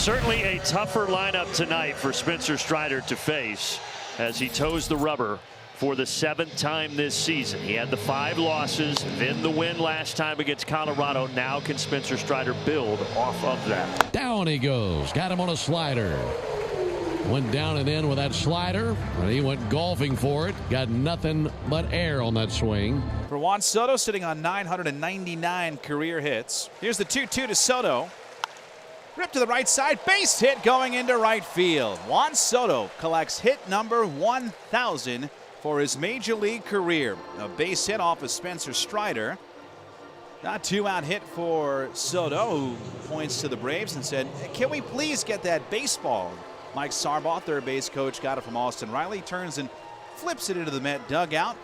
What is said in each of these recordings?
Certainly a tougher lineup tonight for Spencer Strider to face as he toes the rubber for the 7th time this season. He had the 5 losses, then the win last time against Colorado. Now can Spencer Strider build off of that? Down he goes. Got him on a slider. Went down and in with that slider, and he went golfing for it. Got nothing but air on that swing. For Juan Soto, sitting on 999 career hits. Here's the 2-2 to Soto. Rip to the right side, base hit going into right field. Juan Soto collects hit number 1,000 for his major league career. A base hit off of Spencer Strider. Not 2-out hit for Soto, who points to the Braves and said, "Can we please get that baseball?" Mike Sarbaugh, third base coach, got it from Austin Riley, turns and flips it into the Met dugout.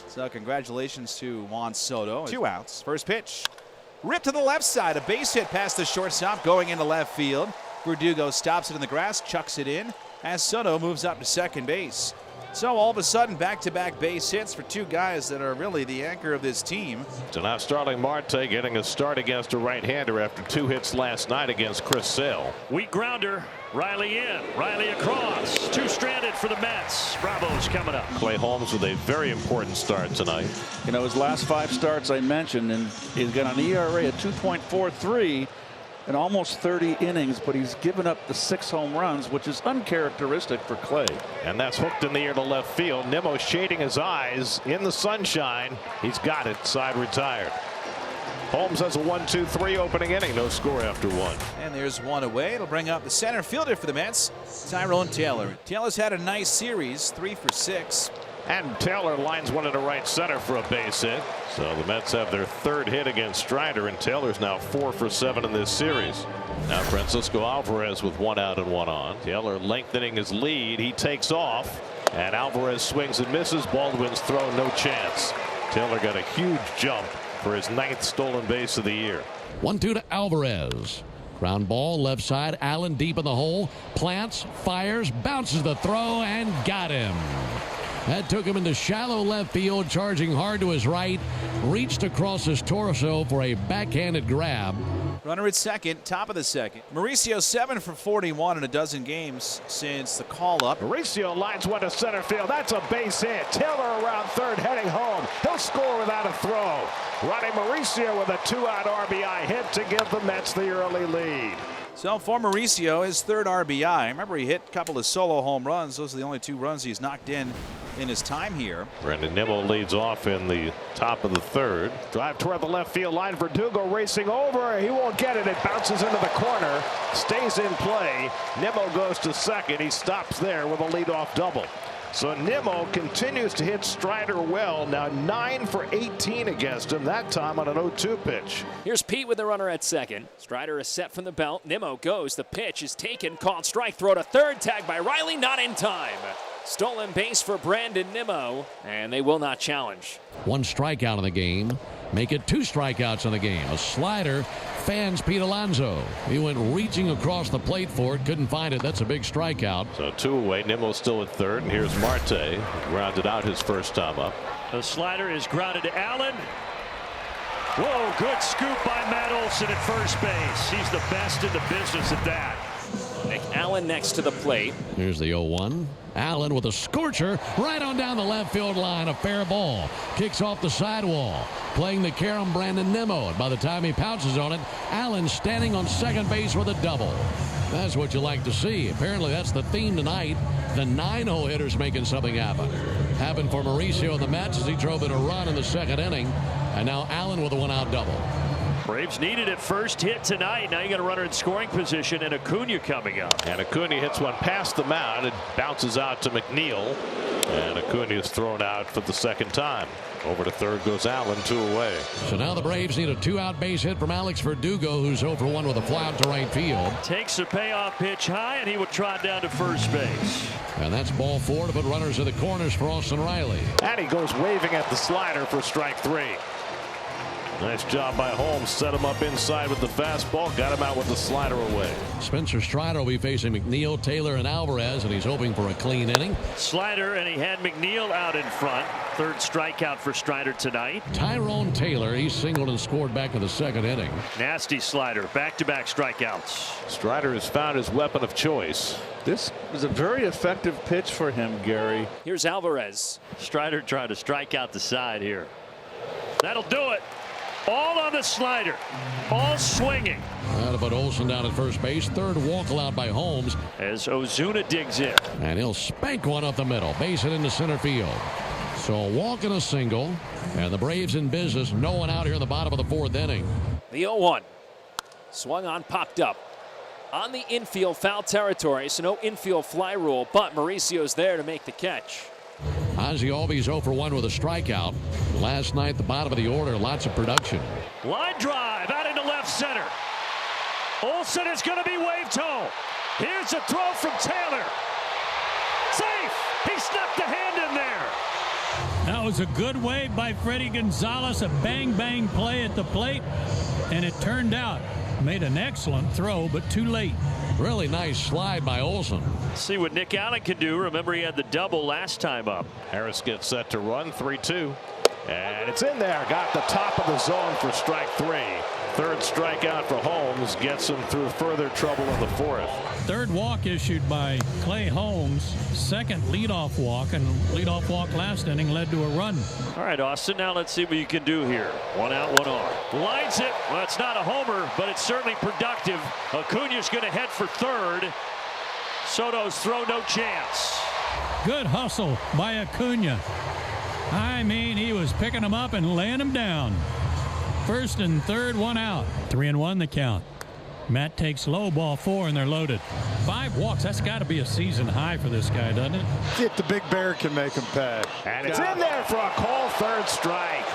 So congratulations to Juan Soto. 2 outs. First pitch. Ripped to the left side. A base hit past the shortstop going into left field. Verdugo stops it in the grass, chucks it in as Soto moves up to second base. So all of a sudden, back-to-back base hits for 2 guys that are really the anchor of this team. So now Starling Marte getting a start against a right-hander after 2 hits last night against Chris Sale. Weak grounder. Riley in. Riley across. 2 stranded for the Mets. Bravo's coming up. Clay Holmes with a very important start tonight. You know, his last 5 starts I mentioned, and he's got an ERA of 2.43 in almost 30 innings, but he's given up the 6 home runs, which is uncharacteristic for Clay. And that's hooked in the air to left field. Nimmo shading his eyes in the sunshine. He's got it. Side retired. Holmes has a 1-2-3 opening inning. No score after 1. And there's 1 away. It'll bring up the center fielder for the Mets, Tyrone Taylor. Taylor's had a nice series, 3 for 6. And Taylor lines one into right center for a base hit. So the Mets have their 3rd hit against Strider, and Taylor's now 4 for 7 in this series. Now Francisco Alvarez with 1 out and 1 on. Taylor lengthening his lead. He takes off, and Alvarez swings and misses. Baldwin's throw, no chance. Taylor got a huge jump for his 9th stolen base of the year. 1-2 to Alvarez. Ground ball left side. Allen deep in the hole. Plants, fires, bounces the throw, and got him. That took him into shallow left field, charging hard to his right. Reached across his torso for a backhanded grab. Runner at second, top of the second. Mauricio 7 for 41 in a dozen games since the call-up. Mauricio lines one to center field. That's a base hit. Taylor around third, heading home. He'll score without a throw. Ronnie Mauricio with a 2-out RBI hit to give the Mets the early lead. So for Mauricio, his 3rd RBI. Remember, he hit a couple of solo home runs. Those are the only 2 runs he's knocked in his time here. Brandon Nimmo leads off in the top of the 3rd. Drive toward the left field line. Verdugo racing over. He won't get it. It bounces into the corner. Stays in play. Nimmo goes to second. He stops there with a leadoff double. So Nimmo continues to hit Strider well. Now 9 for 18 against him, that time on an 0-2 pitch. Here's Pete with the runner at second. Strider is set from the belt. Nimmo goes. The pitch is taken. Called strike. Throw to third. Tag by Riley. Not in time. Stolen base for Brandon Nimmo, and they will not challenge. 1 strikeout in the game. Make it 2 strikeouts in the game. A slider fans Pete Alonso. He went reaching across the plate for it. Couldn't find it. That's a big strikeout. So 2 away. Nimmo's still at 3rd. And here's Marte. Grounded out his first time up. The slider is grounded to Allen. Whoa, good scoop by Matt Olson at first base. He's the best in the business at that. Nick Allen next to the plate. Here's the 0-1. Allen with a scorcher right on down the left field line. A fair ball. Kicks off the sidewall. Playing the carom Brandon Nimmo. And by the time he pounces on it, Allen standing on second base with a double. That's what you like to see. Apparently that's the theme tonight. The 9-hole hitters making something happen. Happened for Mauricio and the Mets as he drove in a run in the 2nd inning. And now Allen with a 1-out double. Braves needed it first hit tonight. Now you got a runner in scoring position and Acuna coming up. And Acuna hits one past the mound. It bounces out to McNeil. And Acuna is thrown out for the 2nd time. Over to 3rd goes Allen, 2 away. So now the Braves need a 2-out base hit from Alex Verdugo, who's 0 for 1 with a fly out to right field. Takes a payoff pitch high, and he will trot down to first base. And that's ball 4 to put runners in the corners for Austin Riley. And he goes waving at the slider for strike 3. Nice job by Holmes. Set him up inside with the fastball. Got him out with the slider away. Spencer Strider will be facing McNeil, Taylor, and Alvarez, and he's hoping for a clean inning. Slider, and he had McNeil out in front. Third strikeout for Strider tonight. Tyrone Taylor, he singled and scored back in the second inning. Nasty slider. Back-to-back strikeouts. Strider has found his weapon of choice. This was a very effective pitch for him, Gary. Here's Alvarez. Strider trying to strike out the side here. That'll do it. All on the slider. All swinging. That'll put Olson down at first base. Third walk allowed by Holmes. As Ozuna digs in. And he'll spank one up the middle. Base it into center field. So a walk and a single. And the Braves in business. No one out here in the bottom of the fourth inning. The 0-1. Swung on, popped up. On the infield, foul territory, so no infield fly rule, but Mauricio's there to make the catch. Ozzie Albies 0 for 1 with a strikeout. Last night, the bottom of the order, lots of production. Line drive out into left center. Olson is going to be waved home. Here's a throw from Taylor. Safe. He snuck the hand in there. That was a good wave by Freddie Gonzalez. A bang-bang play at the plate, and it turned out. Made an excellent throw, but too late. Really nice slide by Olson. See what Nick Allen can do. Remember, he had the double last time up. Harris gets set to run. 3-2. And it's in there. Got the top of the zone for strike 3. Third strikeout for Holmes gets him through further trouble in the fourth. Third walk issued by Clay Holmes. Second leadoff walk, and leadoff walk last inning led to a run. All right, Austin, now let's see what you can do here. One out, one on. Lines it. Well, it's not a homer, but it's certainly productive. Acuna's going to head for third. Soto's throw, no chance. Good hustle by Acuna. I mean, he was picking him up and laying him down. First and third, one out. 3-1 the count. Matt takes low, ball 4, and they're loaded. 5 walks. That's got to be a season high for this guy, doesn't it? See if the big bear can make him pay. And it's in there for a call. Third strike.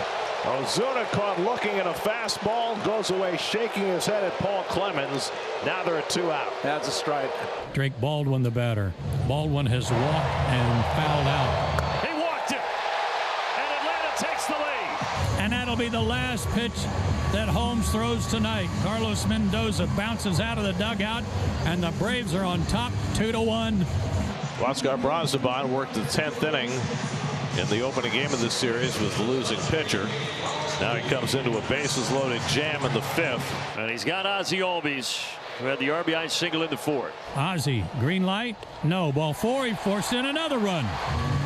Ozuna caught looking at a fastball. Goes away shaking his head at Paul Clemens. Now they're at 2 out. That's a strike. Drake Baldwin, the batter. Baldwin has walked and fouled out. He walked it. And Atlanta takes the lead. And that'll be the last pitch that Holmes throws tonight. Carlos Mendoza bounces out of the dugout, and the Braves are on top 2-1. Oscar Brazoban worked the 10th inning in the opening game of this series with the losing pitcher. Now he comes into a bases loaded jam in the 5th. And he's got Ozzie Albies, who had the RBI single in the 4th. Ozzie, green light? No. Ball 4, he forced in another run.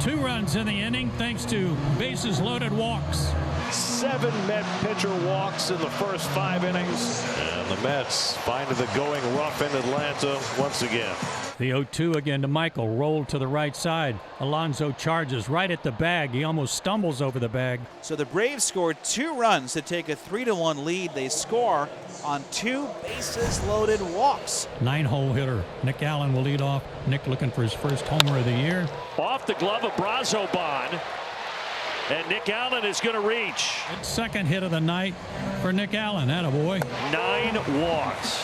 2 runs in the inning thanks to bases loaded walks. 7 Met pitcher walks in the first 5 innings. And the Mets finding the going rough in Atlanta once again. The 0-2 again to Michael. Rolled to the right side. Alonso charges right at the bag. He almost stumbles over the bag. So the Braves scored 2 runs to take a 3-1 lead. They score on 2 bases loaded walks. 9-hole hitter. Nick Allen will lead off. Nick looking for his first homer of the year. Off the glove of Brazoban. And Nick Allen is going to reach. Second hit of the night for Nick Allen. Attaboy. 9 walks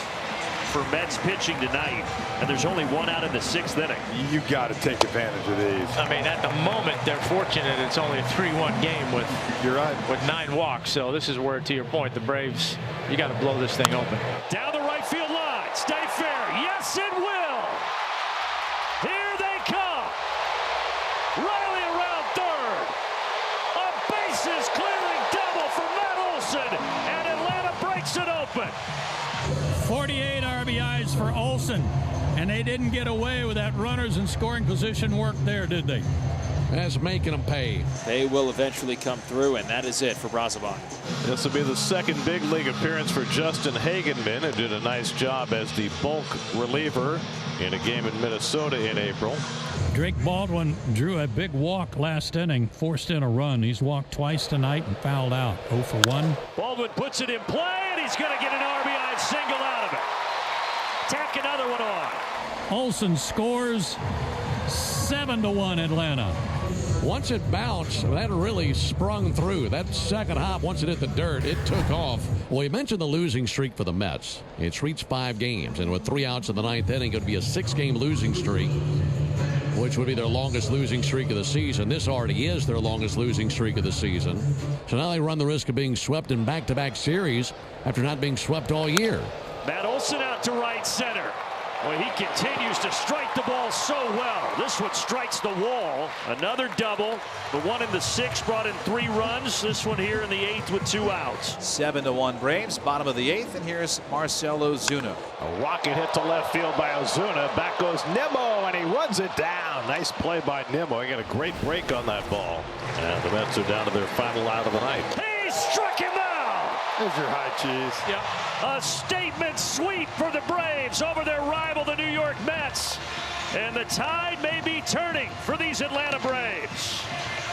for Mets pitching tonight. And there's only 1 out in the 6th inning. You got to take advantage of these. I mean, at the moment, they're fortunate it's only a 3-1 game with, You're right. with 9 walks. So this is where, to your point, the Braves, you got to blow this thing open. Down the right field line. Stay fair. Yes, it will. Here they come. Riley around third. A bases clearing double for Matt Olson. And Atlanta breaks it open. 48 RBIs for Olson. And they didn't get away with that runners in scoring position work there, did they? That's making them pay. They will eventually come through, and that is it for Brazoban. This will be the second big league appearance for Justin Hagenman, who did a nice job as the bulk reliever in a game in Minnesota in April. Drake Baldwin drew a big walk last inning, forced in a run. He's walked twice tonight and fouled out. 0 for 1. Baldwin puts it in play, and he's going to get an RBI single out of it. Tack another one on. Olson scores. 7-1 Atlanta. Once it bounced, that really sprung through. That second hop, once it hit the dirt, it took off. Well, you mentioned the losing streak for the Mets. It's reached 5 games, and with 3 outs in the 9th inning, it would be a 6-game losing streak. which would be their longest losing streak of the season. This already is their longest losing streak of the season. So now they run the risk of being swept in back-to-back series after not being swept all year. Matt Olson out to right center. Well, he continues to strike the ball so well. This one strikes the wall. Another double. The one in the 6th brought in 3 runs. This one here in the 8th with 2 outs. 7-1 Braves, bottom of the 8th, and here's Marcell Ozuna. A rocket hit to left field by Ozuna. Back goes Nimmo, and he runs it down. Nice play by Nimmo. He got a great break on that ball. And the Mets are down to their final out of the night. He struck him out. There's your high cheese. Yep. A statement sweep for the Braves over their rival, the New York Mets. And the tide may be turning for these Atlanta Braves.